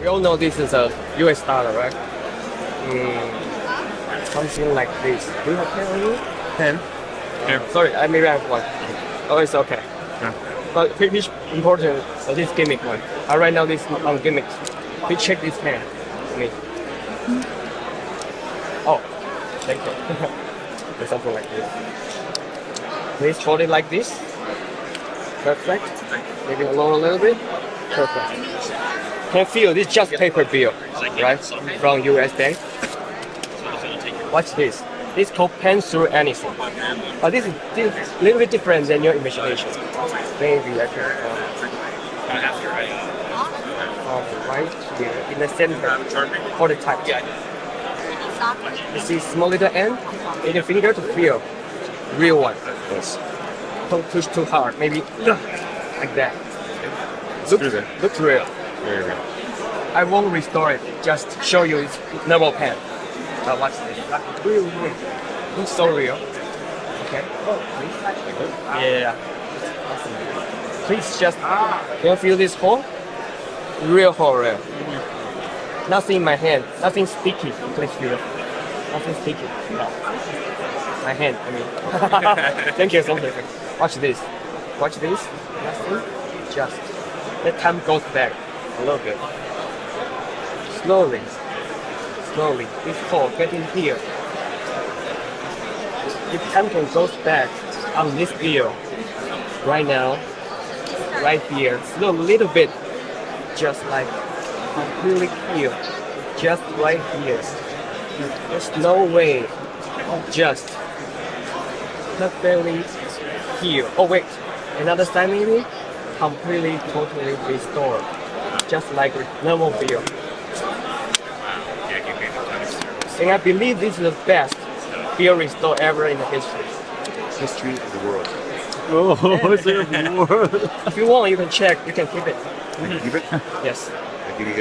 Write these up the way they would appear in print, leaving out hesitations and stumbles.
We all know this is a US dollar, right? Something like this. Do you have pen on you? Pen. Sorry, I maybe have one. Oh, it's okay. Yeah. But which important this gimmick one. Right now this gimmick. Please check this pen for me. Oh, thank you. There's something like this. Please hold it like this. Perfect. Maybe along a little bit. Perfect. Can feel this just paper bill, right? From US bank. Watch this. This is called pen through anything. But this is a little bit different than your imagination. Maybe I can right here in the center for the type. You see small little end in your finger to feel real one. Yes. Don't push too hard. Maybe like that. Looks real. Very real. I won't restore it. Just show you it's normal pen. Watch this. Real. Looks so real. Okay. Oh, please. Yeah. Please just can you feel this hole? Real hole, real. Nothing in my hand. Nothing sticky. Please feel it. Nothing sticky. No. My hand. I mean. Thank you so much. Watch this. Watch this. Nothing. Just let time goes back a little bit. Slowly. Slowly. This hole getting here. If time can goes back on this bill, right now, right here, slow a little bit, just like completely here, just right here. There's no way, just perfectly here. Oh wait, another side maybe, completely, totally restored, just like a normal bill. And I believe this is the best bill restore ever in the history History of the world. Oh, is there more? If you want, you can check. You can keep it. Keep it? Yes. I give you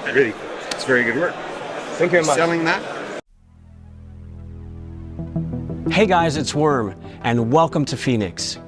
$1. Really, it's very good work. Thank you very much. Selling that? Hey guys, it's Worm, and welcome to Phoenix.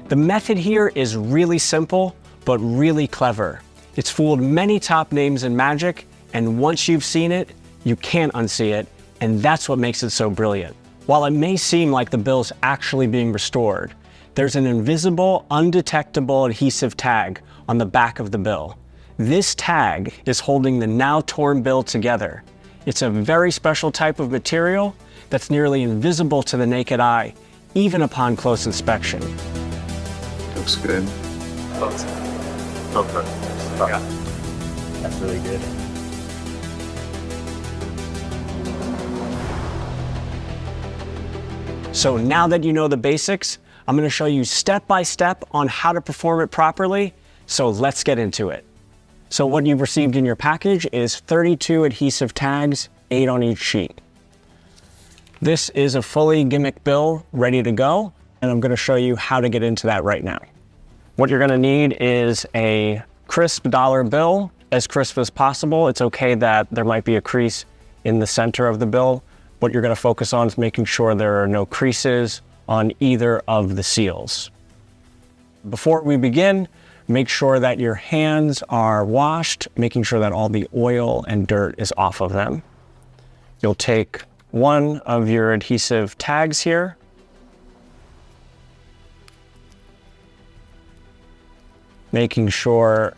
The method here is really simple, but really clever. It's fooled many top names in magic, and once you've seen it, you can't unsee it, and that's what makes it so brilliant. While it may seem like the bill's actually being restored, there's an invisible, undetectable adhesive tag on the back of the bill. This tag is holding the now torn bill together. It's a very special type of material that's nearly invisible to the naked eye, even upon close inspection. Looks good. Okay. Yeah. That's really good. So now that you know the basics, I'm going to show you step by step on how to perform it properly. So let's get into it. So what you've received in your package is 32 adhesive tags, 8 on each sheet. This is a fully gimmick bill ready to go, and I'm going to show you how to get into that right now. What you're going to need is a crisp dollar bill, as crisp as possible. It's okay that there might be a crease in the center of the bill. What you're going to focus on is making sure there are no creases on either of the seals. Before we begin, make sure that your hands are washed, making sure that all the oil and dirt is off of them. You'll take one of your adhesive tags here, making sure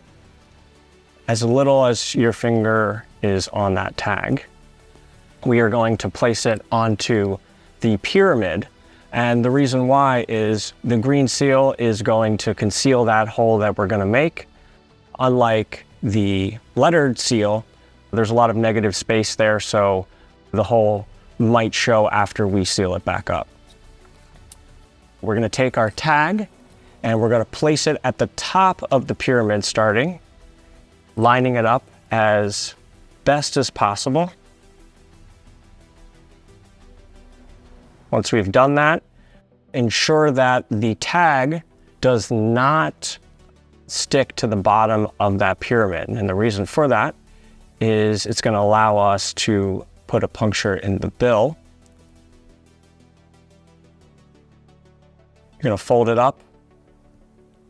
as little as your finger is on that tag. We are going to place it onto the pyramid, and the reason why is the green seal is going to conceal that hole that we're going to make. Unlike the lettered seal, there's a lot of negative space there, so the hole might show after we seal it back up. We're going to take our tag and we're going to place it at the top of the pyramid starting, lining it up as best as possible. Once we've done that, ensure that the tag does not stick to the bottom of that pyramid. And the reason for that is it's going to allow us to put a puncture in the bill. You're going to fold it up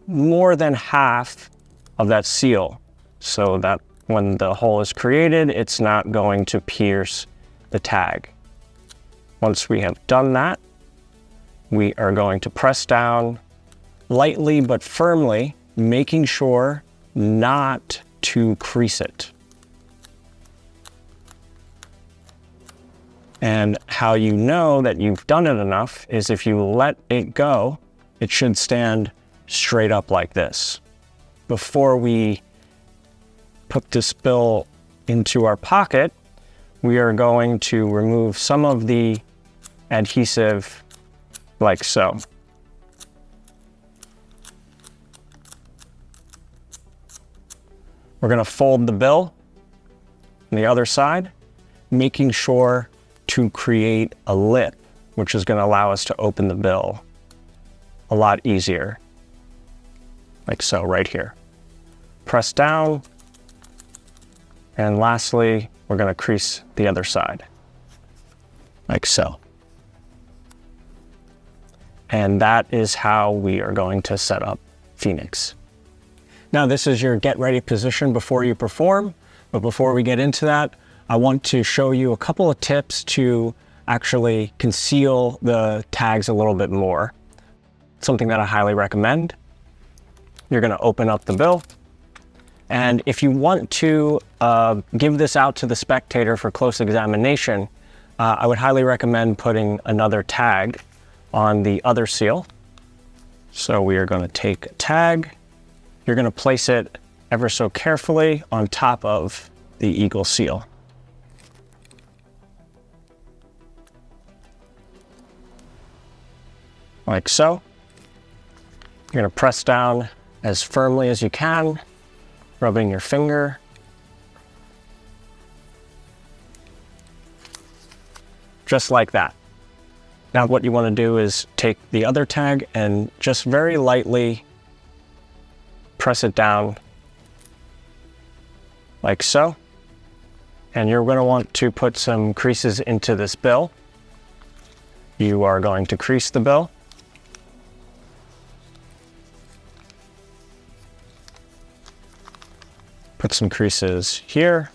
more than half of that seal so that when the hole is created, it's not going to pierce the tag. Once we have done that, we are going to press down lightly but firmly, making sure not to crease it. And how you know that you've done it enough is if you let it go, it should stand straight up like this. Before we put this bill into our pocket, we are going to remove some of the adhesive like so. We're going to fold the bill on the other side, making sure to create a lip, which is going to allow us to open the bill a lot easier. Like so, right here. Press down. And lastly, we're going to crease the other side. Like so. And that is how we are going to set up Phoenix. Now, this is your get ready position before you perform. But before we get into that, I want to show you a couple of tips to actually conceal the tags a little bit more. Something that I highly recommend. You're going to open up the bill. And if you want to give this out to the spectator for close examination, I would highly recommend putting another tag on the other seal. So we are going to take a tag. You're going to place it ever so carefully on top of the eagle seal. Like so. You're going to press down as firmly as you can, rubbing your finger. Just like that. Now what you want to do is take the other tag and just very lightly press it down like so. And you're going to want to put some creases into this bill. You are going to crease the bill. Put some creases here.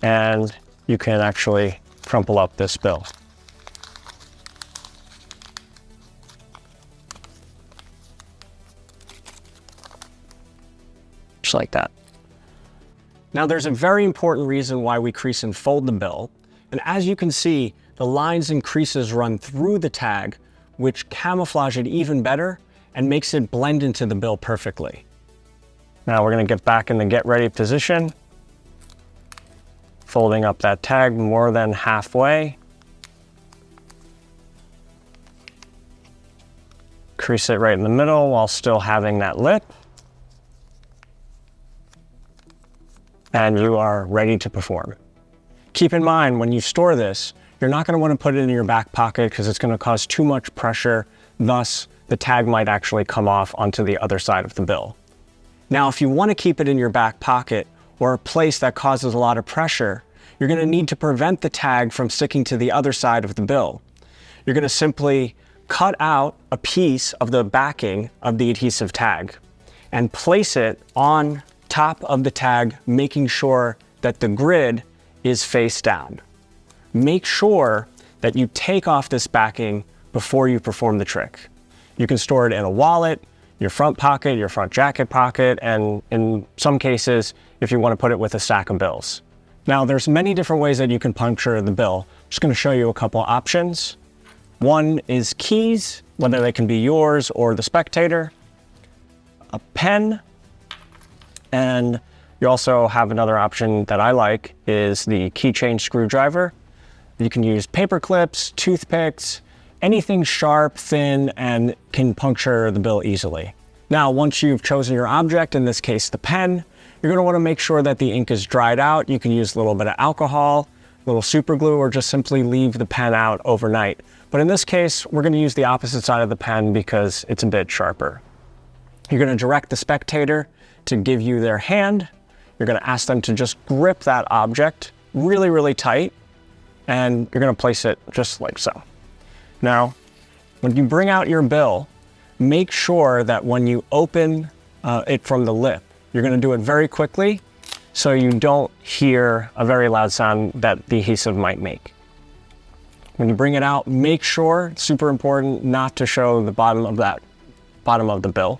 And you can actually crumple up this bill. Just like that. Now there's a very important reason why we crease and fold the bill. And as you can see, the lines and creases run through the tag, which camouflage it even better and makes it blend into the bill perfectly. Now we're going to get back in the get ready position, folding up that tag more than halfway. Crease it right in the middle while still having that lip. And you are ready to perform. Keep in mind, when you store this, you're not going to want to put it in your back pocket because it's going to cause too much pressure. Thus, the tag might actually come off onto the other side of the bill. Now, if you want to keep it in your back pocket or a place that causes a lot of pressure, you're going to need to prevent the tag from sticking to the other side of the bill. You're going to simply cut out a piece of the backing of the adhesive tag and place it on top of the tag, making sure that the grid is face down. Make sure that you take off this backing before you perform the trick. You can store it in a wallet, your front pocket, your front jacket pocket, and in some cases, if you want to put it with a stack of bills. Now, there's many different ways that you can puncture the bill. I'm just going to show you a couple options. One is keys, whether they can be yours or the spectator, a pen, and you also have another option that I like is the keychain screwdriver. You can use paper clips, toothpicks, anything sharp, thin, and can puncture the bill easily. Now, once you've chosen your object, in this case the pen, you're going to want to make sure that the ink is dried out. You can use a little bit of alcohol, a little super glue, or just simply leave the pen out overnight But in this case, we're going to use the opposite side of the pen because it's a bit sharper. You're going to direct the spectator to give you their hand. You're going to ask them to just grip that object really, really tight, and you're going to place it just like so. Now, when you bring out your bill, make sure that when you open it from the lip, you're going to do it very quickly so you don't hear a very loud sound that the adhesive might make. When you bring it out, make sure, super important, not to show the bottom of the bill.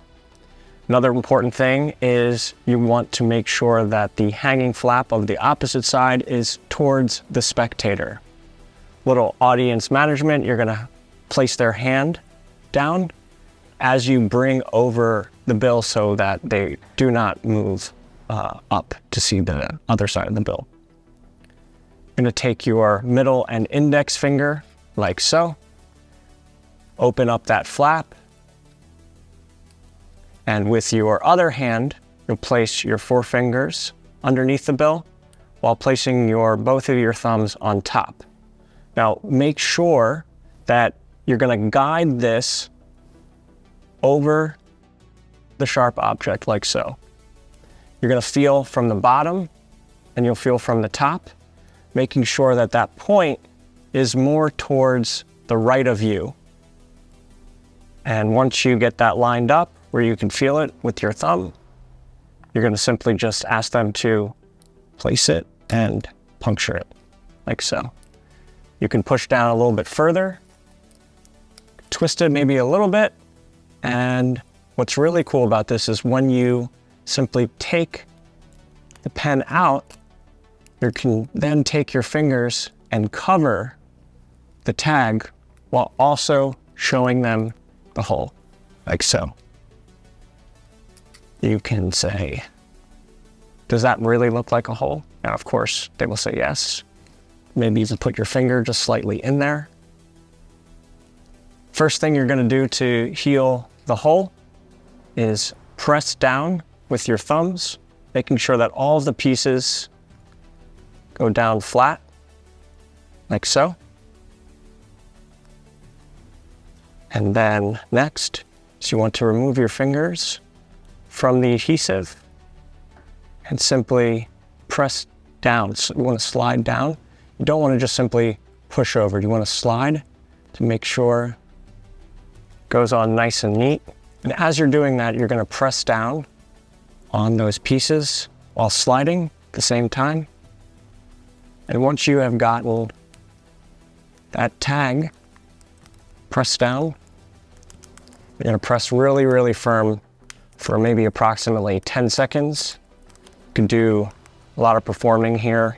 Another important thing is you want to make sure that the hanging flap of the opposite side is towards the spectator. Little audience management, you're gonna place their hand down as you bring over the bill so that they do not move up to see the other side of the bill. You're gonna take your middle and index finger like so, open up that flap, and with your other hand, you'll place your forefingers underneath the bill while placing both of your thumbs on top. Now, make sure that you're gonna guide this over the sharp object like so. You're gonna feel from the bottom and you'll feel from the top, making sure that that point is more towards the right of you. And once you get that lined up where you can feel it with your thumb, you're gonna simply just ask them to place it and puncture it, like so. You can push down a little bit further, twist it maybe a little bit, and what's really cool about this is when you simply take the pen out, you can then take your fingers and cover the tag while also showing them the hole, like so. You can say, does that really look like a hole? And of course, they will say yes. Maybe even put your finger just slightly in there. First thing you're gonna do to heal the hole is press down with your thumbs, making sure that all of the pieces go down flat, like so. And then next, you want to remove your fingers from the adhesive and simply press down. So you want to slide down. You don't want to just simply push over. You want to slide to make sure it goes on nice and neat. And as you're doing that, you're going to press down on those pieces while sliding at the same time. And once you have gotten that tag pressed down, you're going to press really, really firm for maybe approximately 10 seconds. You can do a lot of performing here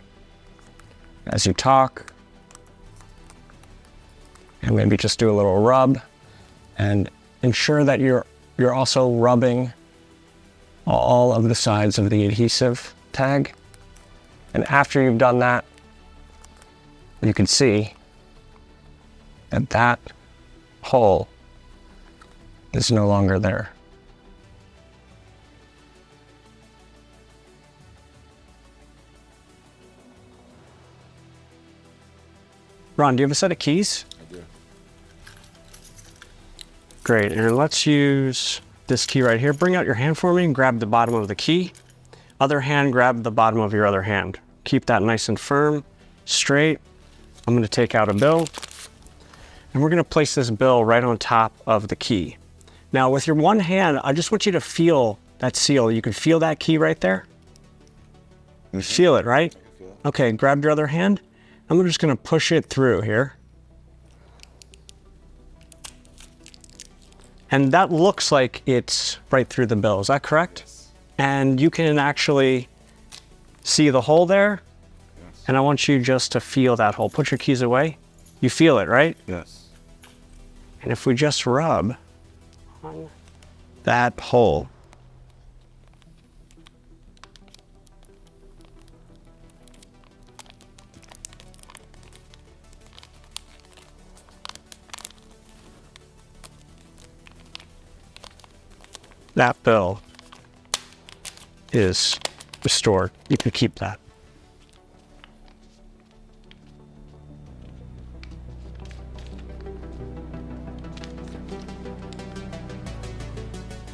as you talk, and maybe just do a little rub, and ensure that you're also rubbing all of the sides of the adhesive tag. And after you've done that, you can see that that hole is no longer there. Ron, do you have a set of keys? I do. Great, and let's use this key right here. Bring out your hand for me and grab the bottom of the key. Other hand, grab the bottom of your other hand. Keep that nice and firm, straight. I'm gonna take out a bill, and we're gonna place this bill right on top of the key. Now with your one hand, I just want you to feel that seal. You can feel that key right there? You feel it, right? I feel it. Okay, grab your other hand. I'm just gonna push it through here. And that looks like it's right through the bill, is that correct? Yes. And you can actually see the hole there. Yes. And I want you just to feel that hole. Put your keys away. You feel it, right? Yes. And if we just rub on that hole, that bill is restored. You can keep that.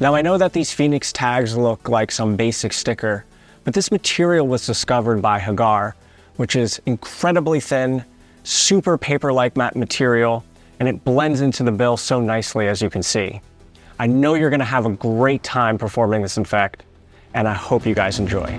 Now I know that these Phoenix tags look like some basic sticker, but this material was discovered by Higar, which is incredibly thin, super paper-like matte material, and it blends into the bill so nicely, as you can see. I know you're gonna have a great time performing this effect, and I hope you guys enjoy.